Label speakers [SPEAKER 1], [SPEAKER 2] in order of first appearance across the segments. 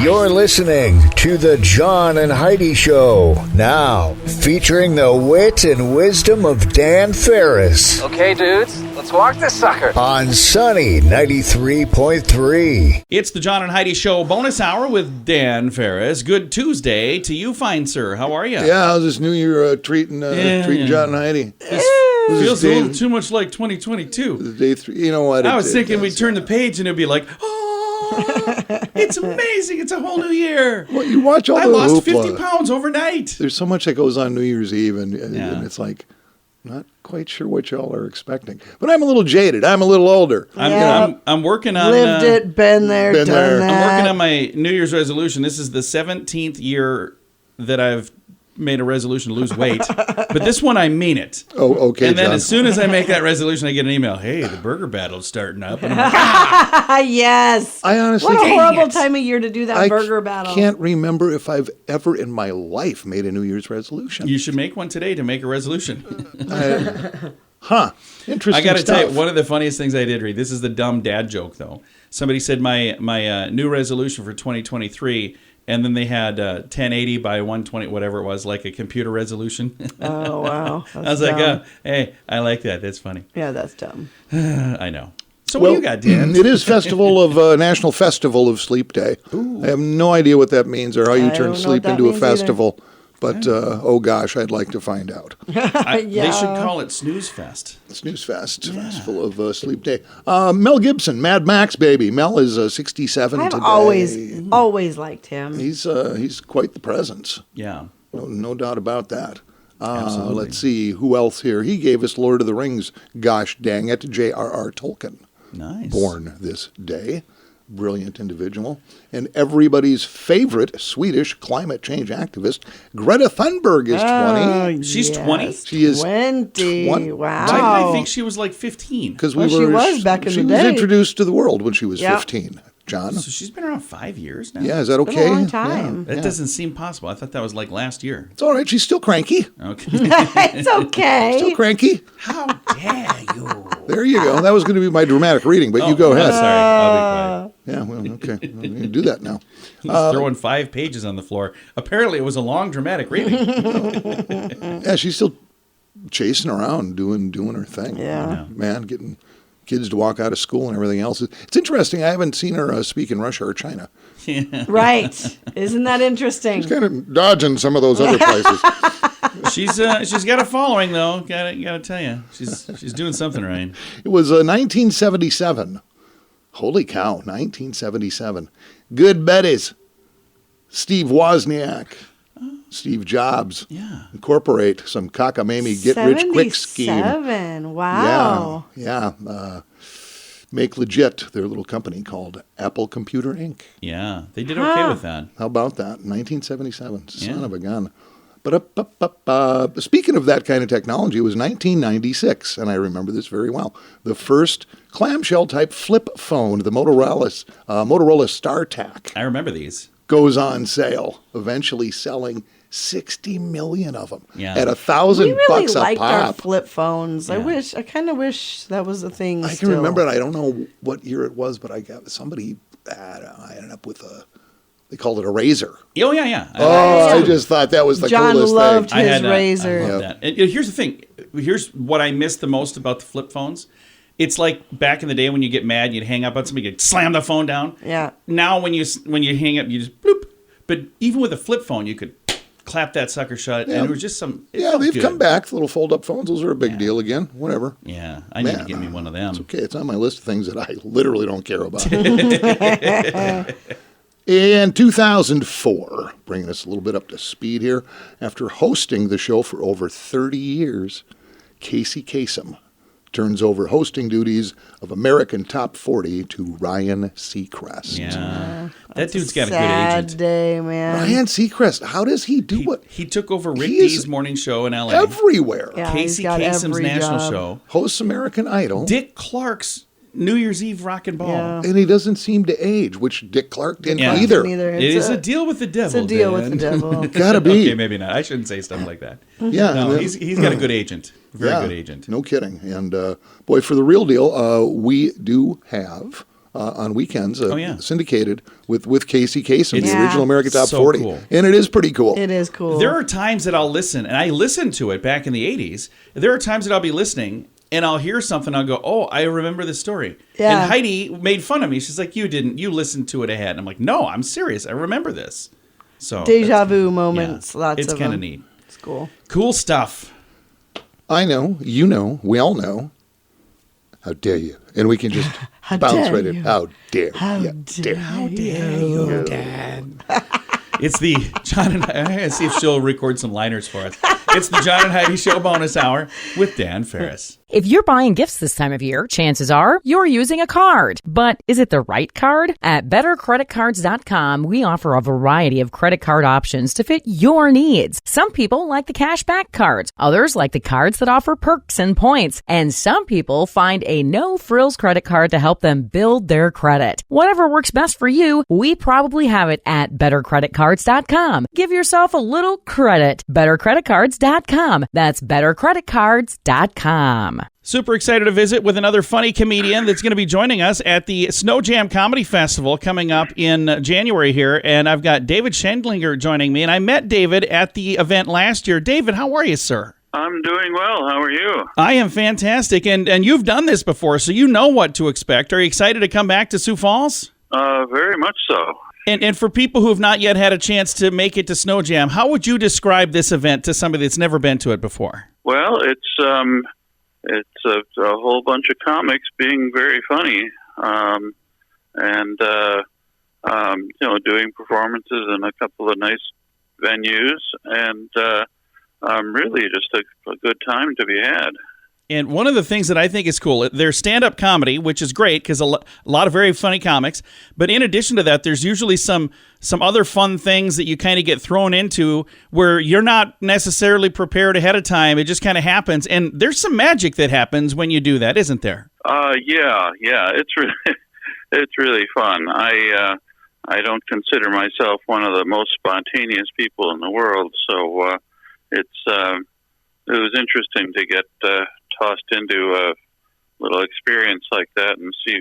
[SPEAKER 1] You're listening to the John and Heidi Show, now featuring the wit and wisdom of Dan Ferris.
[SPEAKER 2] Okay, dudes, let's walk this sucker.
[SPEAKER 1] On Sunny 93.3.
[SPEAKER 3] It's the John and Heidi Show bonus hour with Dan Ferris. Good Tuesday to you, fine sir. How are you?
[SPEAKER 4] Yeah, how's this New Year treating John and Heidi?
[SPEAKER 3] Feels a little too much like 2022.
[SPEAKER 4] Day 3. You know what?
[SPEAKER 3] I was thinking we'd turn the page and it'd be like, it's amazing. It's a whole new year.
[SPEAKER 4] Well, you watch all
[SPEAKER 3] I
[SPEAKER 4] the
[SPEAKER 3] lost
[SPEAKER 4] hoopla.
[SPEAKER 3] 50 pounds overnight.
[SPEAKER 4] There's so much that goes on New Year's Eve, and it's like, not quite sure what y'all are expecting. But I'm a little jaded. I'm a little older.
[SPEAKER 3] I'm working on...
[SPEAKER 5] Lived it, been there, done that.
[SPEAKER 3] I'm working on my New Year's resolution. This is the 17th year that I've made a resolution to lose weight. But this one, I mean it.
[SPEAKER 4] Oh, okay,
[SPEAKER 3] And then
[SPEAKER 4] John.
[SPEAKER 3] as soon as I make that resolution, I get an email. Hey, the burger battle's starting up. And I'm like,
[SPEAKER 5] Yes.
[SPEAKER 4] I honestly
[SPEAKER 5] What a horrible
[SPEAKER 3] it.
[SPEAKER 5] time of year to do that burger battle.
[SPEAKER 4] I can't remember if I've ever in my life made a New Year's resolution.
[SPEAKER 3] you should make one today to make a resolution.
[SPEAKER 4] Interesting
[SPEAKER 3] I got to
[SPEAKER 4] stuff.
[SPEAKER 3] tell you, one of the funniest things I did read, this is the dumb dad joke, though. Somebody said my new resolution for 2023, and then they had 1080 by 120, whatever it was, like a computer resolution.
[SPEAKER 5] Oh, wow.
[SPEAKER 3] I was like, hey, I like that. That's funny.
[SPEAKER 5] Yeah, that's dumb.
[SPEAKER 3] I know. So what do you got, Dan?
[SPEAKER 4] It is National Festival of Sleep Day. I have no idea what that means or how you
[SPEAKER 5] I don't
[SPEAKER 4] turn
[SPEAKER 5] know
[SPEAKER 4] sleep
[SPEAKER 5] what that
[SPEAKER 4] into a
[SPEAKER 5] means either.
[SPEAKER 4] festival. But, oh gosh, I'd like to find out.
[SPEAKER 3] They should call it Snooze Fest.
[SPEAKER 4] Snooze Fest, Festival of Sleep Day. Mel Gibson, Mad Max, baby. Mel is 67
[SPEAKER 5] I've
[SPEAKER 4] today.
[SPEAKER 5] always liked him.
[SPEAKER 4] He's quite the presence.
[SPEAKER 3] Yeah.
[SPEAKER 4] No doubt about that.
[SPEAKER 3] Absolutely.
[SPEAKER 4] Let's see, who else here? He gave us Lord of the Rings, gosh dang it, J.R.R. Tolkien.
[SPEAKER 3] Nice.
[SPEAKER 4] Born this day. Brilliant individual. And everybody's favorite Swedish climate change activist, Greta Thunberg, is 20.
[SPEAKER 3] She's 20?
[SPEAKER 4] She is
[SPEAKER 5] 20.
[SPEAKER 4] 20.
[SPEAKER 5] Wow.
[SPEAKER 3] Why did I think she was like 15?
[SPEAKER 4] Because
[SPEAKER 5] she was back in
[SPEAKER 4] she
[SPEAKER 5] the
[SPEAKER 4] was
[SPEAKER 5] day.
[SPEAKER 4] introduced to the world when she was
[SPEAKER 5] Yep.
[SPEAKER 4] 15. John?
[SPEAKER 3] So she's been around 5 years now?
[SPEAKER 4] Yeah, is that
[SPEAKER 5] Been
[SPEAKER 4] okay?
[SPEAKER 5] a long time.
[SPEAKER 3] That doesn't seem possible. I thought that was like last year.
[SPEAKER 4] It's all right. She's still cranky.
[SPEAKER 3] Okay.
[SPEAKER 5] It's okay.
[SPEAKER 4] Still cranky.
[SPEAKER 3] How dare you?
[SPEAKER 4] There you go. That was going to be my dramatic reading, but you go
[SPEAKER 3] I'm
[SPEAKER 4] ahead.
[SPEAKER 3] sorry. I'll be
[SPEAKER 4] Yeah, well, okay. Well, you do that now.
[SPEAKER 3] quiet. He's throwing 5 pages on the floor. Apparently, it was a long, dramatic reading.
[SPEAKER 4] Yeah, she's still chasing around, doing her thing.
[SPEAKER 5] Yeah.
[SPEAKER 4] Man, getting kids to walk out of school and everything else. It's interesting. I haven't seen her speak in Russia or China.
[SPEAKER 5] Right. Isn't that interesting?
[SPEAKER 4] She's kind of dodging some of those other places.
[SPEAKER 3] She's got a following, though. Gotta tell you. She's doing something right.
[SPEAKER 4] It was 1977. Holy cow, 1977. Good buddies. Steve Wozniak, Steve Jobs.
[SPEAKER 3] Yeah.
[SPEAKER 4] Incorporate some cockamamie get-rich-quick scheme.
[SPEAKER 5] 77. Wow.
[SPEAKER 4] Yeah. Make Legit, their little company called Apple Computer Inc.
[SPEAKER 3] Yeah. They did okay with that.
[SPEAKER 4] How about that? 1977. Son
[SPEAKER 3] Yeah.
[SPEAKER 4] of a gun. But speaking of that kind of technology, it was 1996, and I remember this very well. The first clamshell-type flip phone, the Motorola StarTAC,
[SPEAKER 3] I remember these.
[SPEAKER 4] goes on sale, eventually selling 60 million of them
[SPEAKER 3] Yeah.
[SPEAKER 4] at $1,000
[SPEAKER 5] We really
[SPEAKER 4] a
[SPEAKER 5] liked our
[SPEAKER 4] pop.
[SPEAKER 5] flip phones.
[SPEAKER 3] Yeah.
[SPEAKER 5] I kind of wish that was a thing.
[SPEAKER 4] I can
[SPEAKER 5] still.
[SPEAKER 4] remember it. I don't know what year it was, but I got somebody. I ended up with they called it a Razor.
[SPEAKER 3] Oh, yeah.
[SPEAKER 4] I just thought that was the
[SPEAKER 5] John
[SPEAKER 4] coolest
[SPEAKER 5] loved
[SPEAKER 4] thing.
[SPEAKER 5] his Razor.
[SPEAKER 3] I love that. And here's the thing. Here's what I miss the most about the flip phones. It's like back in the day when you get mad, you'd hang up on somebody, you'd slam the phone down.
[SPEAKER 5] Yeah.
[SPEAKER 3] Now when you hang up, you just bloop. But even with a flip phone, you could clap that sucker shut, and it was just some.
[SPEAKER 4] Yeah, they've come back. The little fold-up phones. Those are a big deal again. Whatever.
[SPEAKER 3] Yeah, I need to get me one of them.
[SPEAKER 4] It's okay. It's on my list of things that I literally don't care about. In 2004, bringing us a little bit up to speed here, after hosting the show for over 30 years, Casey Kasem turns over hosting duties of American Top 40 to Ryan Seacrest.
[SPEAKER 3] Yeah, that dude's got a good
[SPEAKER 5] Sad
[SPEAKER 3] agent.
[SPEAKER 5] day, man.
[SPEAKER 4] Ryan Seacrest, how does he do what?
[SPEAKER 3] He took over Rick
[SPEAKER 4] He is
[SPEAKER 3] D's morning show in L.A.
[SPEAKER 4] Everywhere.
[SPEAKER 5] Yeah,
[SPEAKER 3] Casey
[SPEAKER 5] he's got
[SPEAKER 3] Kasem's
[SPEAKER 5] every
[SPEAKER 3] national
[SPEAKER 5] job.
[SPEAKER 3] show.
[SPEAKER 4] Hosts American Idol.
[SPEAKER 3] Dick Clark's New Year's Eve Rock and Ball.
[SPEAKER 5] Yeah.
[SPEAKER 4] And he doesn't seem to age, which Dick Clark didn't
[SPEAKER 3] Yeah.
[SPEAKER 4] either.
[SPEAKER 5] Neither.
[SPEAKER 3] It is a deal with the devil.
[SPEAKER 5] It's a deal
[SPEAKER 3] Dan.
[SPEAKER 5] with the devil.
[SPEAKER 4] Gotta be.
[SPEAKER 3] Okay, maybe not. I shouldn't say stuff like that.
[SPEAKER 4] Yeah.
[SPEAKER 3] No,
[SPEAKER 4] and then-
[SPEAKER 3] he's got a good agent. Very
[SPEAKER 4] Yeah,
[SPEAKER 3] good agent.
[SPEAKER 4] No kidding. And boy, for the real deal, we do have on weekends.
[SPEAKER 3] yeah.
[SPEAKER 4] Syndicated with Casey Kasem, the
[SPEAKER 5] Yeah.
[SPEAKER 4] original American Top
[SPEAKER 3] so
[SPEAKER 4] 40.
[SPEAKER 3] cool.
[SPEAKER 4] And it is pretty cool.
[SPEAKER 5] It is cool.
[SPEAKER 3] There are times that I'll listen, and I listened to it back in the 80s. There are times that I'll be listening, and I'll hear something, I'll go, oh, I remember this story.
[SPEAKER 5] Yeah.
[SPEAKER 3] And Heidi made fun of me. She's like, you didn't. You listened to it ahead. And I'm like, no, I'm serious. I remember this. So
[SPEAKER 5] Deja
[SPEAKER 3] that's-
[SPEAKER 5] vu moments.
[SPEAKER 3] yeah,
[SPEAKER 5] Lots
[SPEAKER 3] it's
[SPEAKER 5] of
[SPEAKER 3] kind
[SPEAKER 5] them.
[SPEAKER 3] of neat.
[SPEAKER 5] It's cool.
[SPEAKER 3] Cool stuff.
[SPEAKER 4] I know, you know, we all know. How dare you? And we can just bounce
[SPEAKER 5] dare
[SPEAKER 4] right in.
[SPEAKER 5] you?
[SPEAKER 4] How dare
[SPEAKER 5] How
[SPEAKER 4] you?
[SPEAKER 5] dare you?
[SPEAKER 3] It's the John and I'm going to see if she'll record some liners for us. It's the John and Heidi Show bonus hour with Dan Ferris.
[SPEAKER 6] If you're buying gifts this time of year, chances are you're using a card. But is it the right card? At BetterCreditCards.com, we offer a variety of credit card options to fit your needs. Some people like the cashback cards. Others like the cards that offer perks and points. And some people find a no-frills credit card to help them build their credit. Whatever works best for you, we probably have it at BetterCreditCards.com. Give yourself a little credit. BetterCreditCards.com. That's BetterCreditCards.com.
[SPEAKER 3] Super excited to visit with another funny comedian that's going to be joining us at the Snow Jam Comedy Festival coming up in January here. And I've got David Schendlinger joining me. And I met David at the event last year. David, how are you, sir?
[SPEAKER 7] I'm doing well. How are you?
[SPEAKER 3] I am fantastic. And you've done this before, so you know what to expect. Are you excited to come back to Sioux Falls?
[SPEAKER 7] Very much so.
[SPEAKER 3] And for people who have not yet had a chance to make it to Snow Jam, how would you describe this event to somebody that's never been to it before?
[SPEAKER 7] Well, it's a whole bunch of comics being very funny, and doing performances in a couple of nice venues, and really just a good time to be had.
[SPEAKER 3] And one of the things that I think is cool, there's stand-up comedy, which is great because a lot of very funny comics. But in addition to that, there's usually some other fun things that you kind of get thrown into where you're not necessarily prepared ahead of time. It just kind of happens. And there's some magic that happens when you do that, isn't there?
[SPEAKER 7] Yeah. It's really fun. I don't consider myself one of the most spontaneous people in the world, so it was interesting to get tossed into a little experience like that and see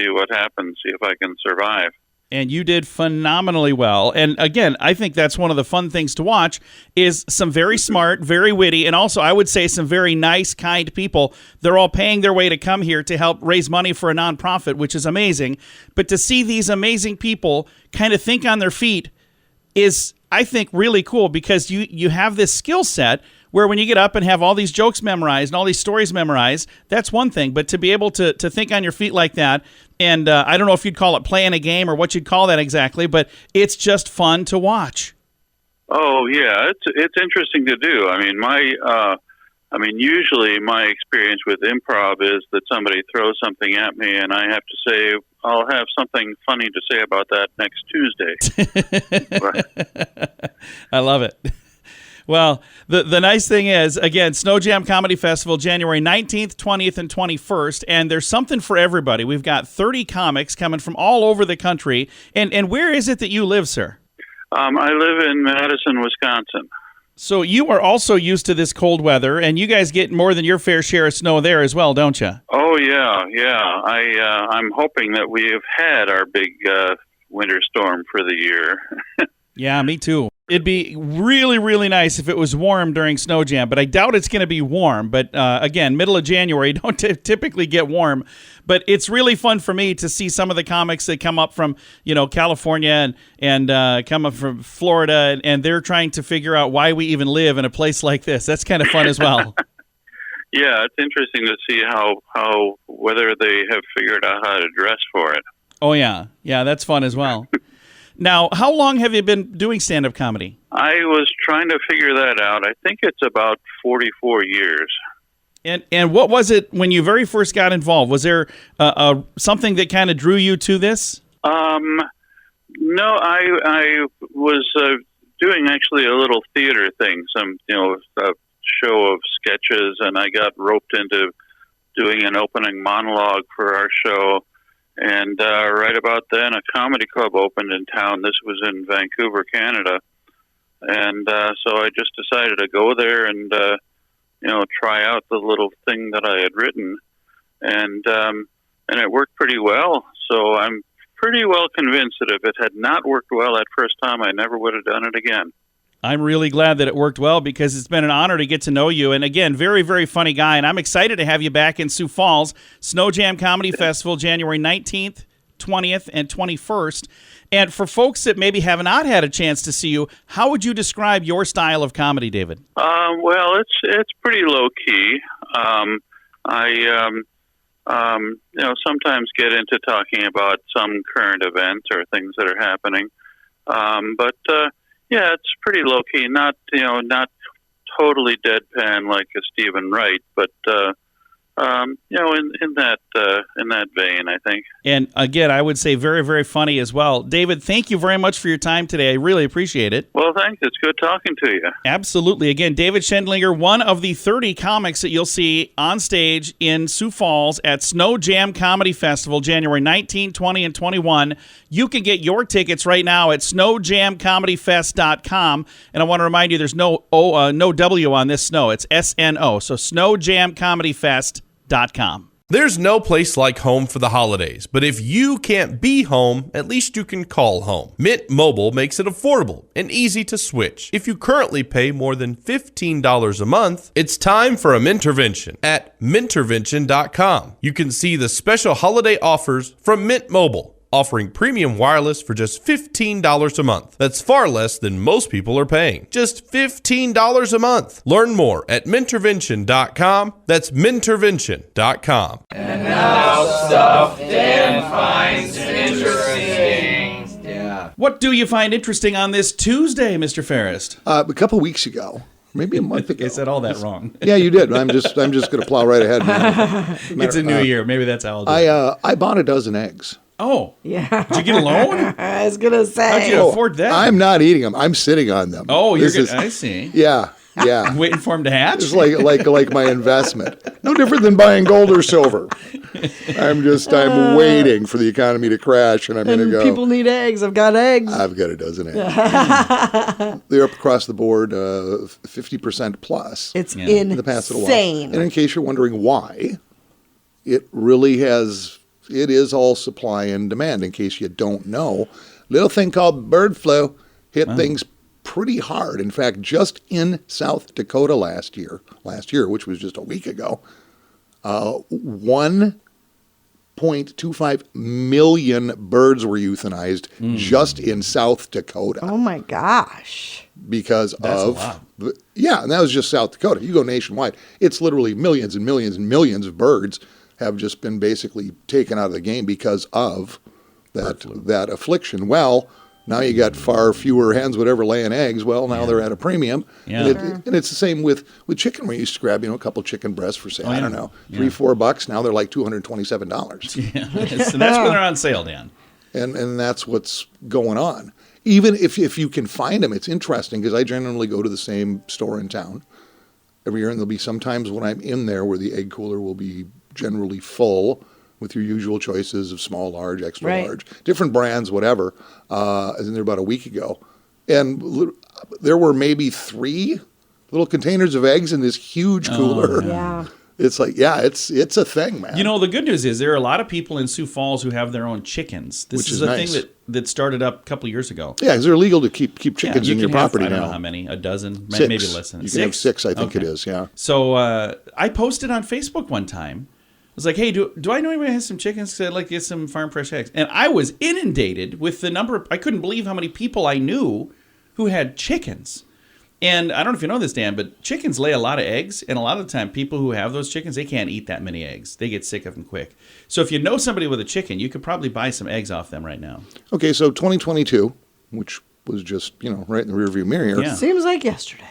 [SPEAKER 7] what happens, see if I can survive.
[SPEAKER 3] And you did phenomenally well. And again, I think that's one of the fun things to watch is some very smart, very witty, and also I would say some very nice, kind people. They're all paying their way to come here to help raise money for a nonprofit, which is amazing. But to see these amazing people kind of think on their feet is, I think, really cool because you have this skill set where when you get up and have all these jokes memorized and all these stories memorized, that's one thing. But to be able to think on your feet like that, and I don't know if you'd call it playing a game or what you'd call that exactly, but it's just fun to watch.
[SPEAKER 7] Oh yeah, it's interesting to do. I mean, usually my experience with improv is that somebody throws something at me, and I have to say, I'll have something funny to say about that next Tuesday.
[SPEAKER 3] I love it. Well, the nice thing is, again, Snow Jam Comedy Festival, January 19th, 20th, and 21st, and there's something for everybody. We've got 30 comics coming from all over the country. And where is it that you live, sir?
[SPEAKER 7] I live in Madison, Wisconsin.
[SPEAKER 3] So you are also used to this cold weather, and you guys get more than your fair share of snow there as well, don't you?
[SPEAKER 7] Oh, yeah. I'm hoping that we have had our big winter storm for the year.
[SPEAKER 3] Yeah, me too. It'd be really, really nice if it was warm during Snow Jam, but I doubt it's going to be warm. But again, middle of January, don't typically get warm. But it's really fun for me to see some of the comics that come up from, California and come up from Florida, and they're trying to figure out why we even live in a place like this. That's kind of fun as well.
[SPEAKER 7] Yeah, it's interesting to see how whether they have figured out how to dress for it.
[SPEAKER 3] Oh, yeah. Yeah, that's fun as well. Now, how long have you been doing stand-up comedy?
[SPEAKER 7] I was trying to figure that out. I think it's about 44 years.
[SPEAKER 3] And what was it when you very first got involved? Was there something that kind of drew you to this?
[SPEAKER 7] No, I was doing actually a little theater thing, some a show of sketches, and I got roped into doing an opening monologue for our show. And right about then, a comedy club opened in town. This was in Vancouver, Canada. And so I just decided to go there and, try out the little thing that I had written. And and it worked pretty well. So I'm pretty well convinced that if it had not worked well that first time, I never would have done it again.
[SPEAKER 3] I'm really glad that it worked well because it's been an honor to get to know you. And again, very, very funny guy. And I'm excited to have you back in Sioux Falls. Snow Jam Comedy Festival, January 19th, 20th, and 21st. And for folks that maybe have not had a chance to see you, how would you describe your style of comedy, David?
[SPEAKER 7] Well, it's pretty low key. Sometimes get into talking about some current events or things that are happening. Yeah, it's pretty low key. Not totally deadpan like a Stephen Wright, but in that vein, I think.
[SPEAKER 3] And again, I would say very, very funny as well. David, thank you very much for your time today. I really appreciate it.
[SPEAKER 7] Well, thanks. It's good talking to you.
[SPEAKER 3] Absolutely. Again, David Schendlinger, one of the 30 comics that you'll see on stage in Sioux Falls at Snow Jam Comedy Festival, January 19, 20, and 21. You can get your tickets right now at snowjamcomedyfest.com. And I want to remind you, there's no W on this snow. It's SNO. So snowjamcomedyfest.com.
[SPEAKER 8] There's no place like home for the holidays, but if you can't be home, at least you can call home. Mint Mobile makes it affordable and easy to switch. If you currently pay more than $15 a month, it's time for a Mintervention at Mintervention.com. You can see the special holiday offers from Mint Mobile, offering premium wireless for just $15 a month. That's far less than most people are paying. Just $15 a month. Learn more at Mintervention.com. That's Mintervention.com.
[SPEAKER 2] And now stuff Dan finds interesting. Yeah.
[SPEAKER 3] What do you find interesting on this Tuesday, Mr. Ferris?
[SPEAKER 4] A couple weeks ago, maybe a month ago.
[SPEAKER 3] I said all that wrong.
[SPEAKER 4] Yeah, you did. I'm just going to plow right ahead.
[SPEAKER 3] It's a new year. Maybe that's how I'll do it.
[SPEAKER 4] I bought a dozen eggs.
[SPEAKER 3] Oh.
[SPEAKER 5] Yeah.
[SPEAKER 3] Did you get a loan?
[SPEAKER 5] I was going to say.
[SPEAKER 3] How'd you afford that?
[SPEAKER 4] I'm not eating them. I'm sitting on them.
[SPEAKER 3] Oh, you're good. I see.
[SPEAKER 4] Yeah.
[SPEAKER 3] I'm waiting for them to hatch?
[SPEAKER 4] It's like my investment. No different than buying gold or silver. I'm waiting for the economy to crash, and I'm going to go.
[SPEAKER 5] People need eggs. I've got eggs.
[SPEAKER 4] I've got a dozen eggs. They're up across the board, 50% plus.
[SPEAKER 5] It's insane.
[SPEAKER 4] In the past little while. And in case you're wondering why, it really has. It is all supply and demand, in case you don't know. Little thing called bird flu hit things pretty hard. In fact, just in South Dakota last year, which was just a week ago, 1.25 million birds were euthanized just in South Dakota.
[SPEAKER 5] Oh, my gosh.
[SPEAKER 4] Because and that was just South Dakota. You go nationwide, it's literally millions and millions and millions of birds have just been basically taken out of the game because of that affliction. Well, now you got far fewer hens would ever laying eggs. Well, now they're at a premium. Yeah. And it's the same with chicken. We used to grab a couple chicken breasts for, say, I don't know, $3-4. Now they're like $227.
[SPEAKER 3] Yeah, so that's when they're on sale, Dan.
[SPEAKER 4] And that's what's going on. Even if you can find them, it's interesting because I generally go to the same store in town every year, and there'll be some times when I'm in there where the egg cooler will be generally full with your usual choices of small, large, extra large, different brands, whatever. I was in there about a week ago, and there were maybe 3 little containers of eggs in this huge cooler.
[SPEAKER 5] Yeah.
[SPEAKER 4] It's like, it's a thing, man.
[SPEAKER 3] You know, the good news is there are a lot of people in Sioux Falls who have their own chickens. This is a thing that started up a couple of years ago.
[SPEAKER 4] Yeah, because they're illegal to keep chickens in your property now.
[SPEAKER 3] I don't know how many, a dozen,
[SPEAKER 4] 6.
[SPEAKER 3] maybe less than
[SPEAKER 4] 6.
[SPEAKER 3] You
[SPEAKER 4] can have 6, I think it is, yeah.
[SPEAKER 3] So I posted on Facebook one time. I was like, hey, do I know anybody who has some chickens? Because I'd like to get some farm fresh eggs. And I was inundated with the number of, I couldn't believe how many people I knew who had chickens. And I don't know if you know this, Dan, but chickens lay a lot of eggs. And a lot of the time, people who have those chickens, they can't eat that many eggs. They get sick of them quick. So if you know somebody with a chicken, you could probably buy some eggs off them right now. Okay,
[SPEAKER 4] so 2022, which was just, right in the rearview mirror here.
[SPEAKER 5] Yeah. Seems like yesterday.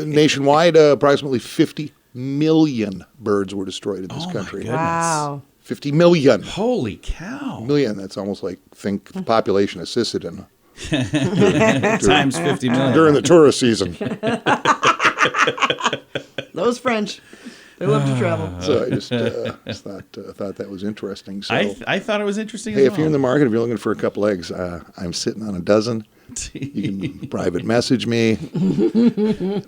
[SPEAKER 4] Nationwide, approximately 50 million birds were destroyed in this country.
[SPEAKER 3] My goodness.
[SPEAKER 5] Wow.
[SPEAKER 4] 50 million.
[SPEAKER 3] Holy cow.
[SPEAKER 4] Million. That's almost like think the population of Sicily.
[SPEAKER 3] Times 50 million.
[SPEAKER 4] During the tourist season.
[SPEAKER 5] Those French. They love to travel.
[SPEAKER 4] So I just thought that was interesting. So
[SPEAKER 3] I thought it was interesting
[SPEAKER 4] hey,
[SPEAKER 3] as well.
[SPEAKER 4] if you're in the market, if you're looking for a couple eggs, I'm sitting on a dozen. You can private message me.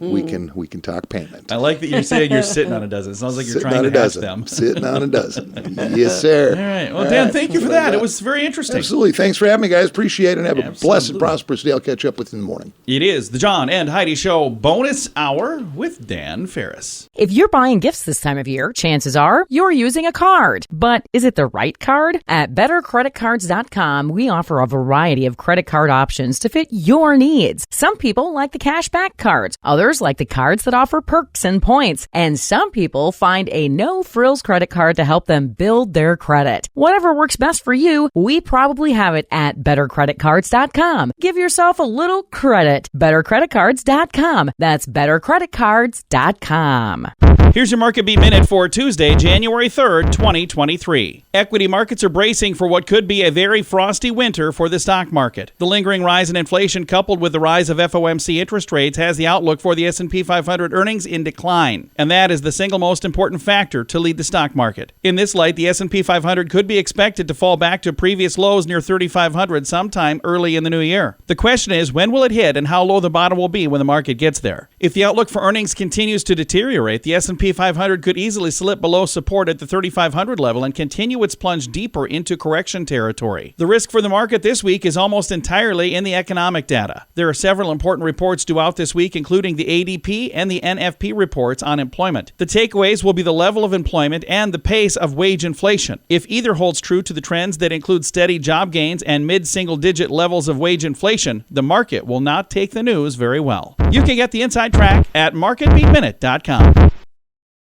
[SPEAKER 4] We can talk payment.
[SPEAKER 3] I like that you're saying you're sitting on a dozen. It sounds like you're
[SPEAKER 4] Sitting
[SPEAKER 3] trying
[SPEAKER 4] on
[SPEAKER 3] to
[SPEAKER 4] a
[SPEAKER 3] hatch
[SPEAKER 4] dozen.
[SPEAKER 3] them.
[SPEAKER 4] Sitting on a dozen. Yes, sir.
[SPEAKER 3] All right. Well, Dan, thank you for that. It was very interesting.
[SPEAKER 4] Absolutely. Thanks for having me, guys. Appreciate it. Have a blessed,
[SPEAKER 3] Absolutely.
[SPEAKER 4] prosperous day. I'll catch up with you in the morning.
[SPEAKER 3] It is the John and Heidi Show bonus hour with Dan Ferris.
[SPEAKER 6] If you're buying gifts this time of year, chances are you're using a card. But is it the right card? At BetterCreditCards.com, we offer a variety of credit card options to fit your needs. Some people like the cashback cards. Others like the cards that offer perks and points. And some people find a no-frills credit card to help them build their credit. Whatever works best for you, we probably have it at BetterCreditCards.com. Give yourself a little credit. BetterCreditCards.com. That's BetterCreditCards.com.
[SPEAKER 3] Here's your Market Beat Minute for Tuesday, January 3rd, 2023. Equity markets are bracing for what could be a very frosty winter for the stock market. The lingering rise in inflation coupled with the rise of FOMC interest rates has the outlook for the S&P 500 earnings in decline, and that is the single most important factor to lead the stock market. In this light, the S&P 500 could be expected to fall back to previous lows near 3,500 sometime early in the new year. The question is, when will it hit and how low the bottom will be when the market gets there? If the outlook for earnings continues to deteriorate, the S&P 500 could easily slip below support at the 3,500 level and continue its plunge deeper into correction territory. The risk for the market this week is almost entirely in the economic data. There are several important reports due out this week, including the ADP and the NFP reports on employment. The takeaways will be the level of employment and the pace of wage inflation. If either holds true to the trends that include steady job gains and mid-single-digit levels of wage inflation, the market will not take the news very well. You can get the inside track at MarketBeatMinute.com.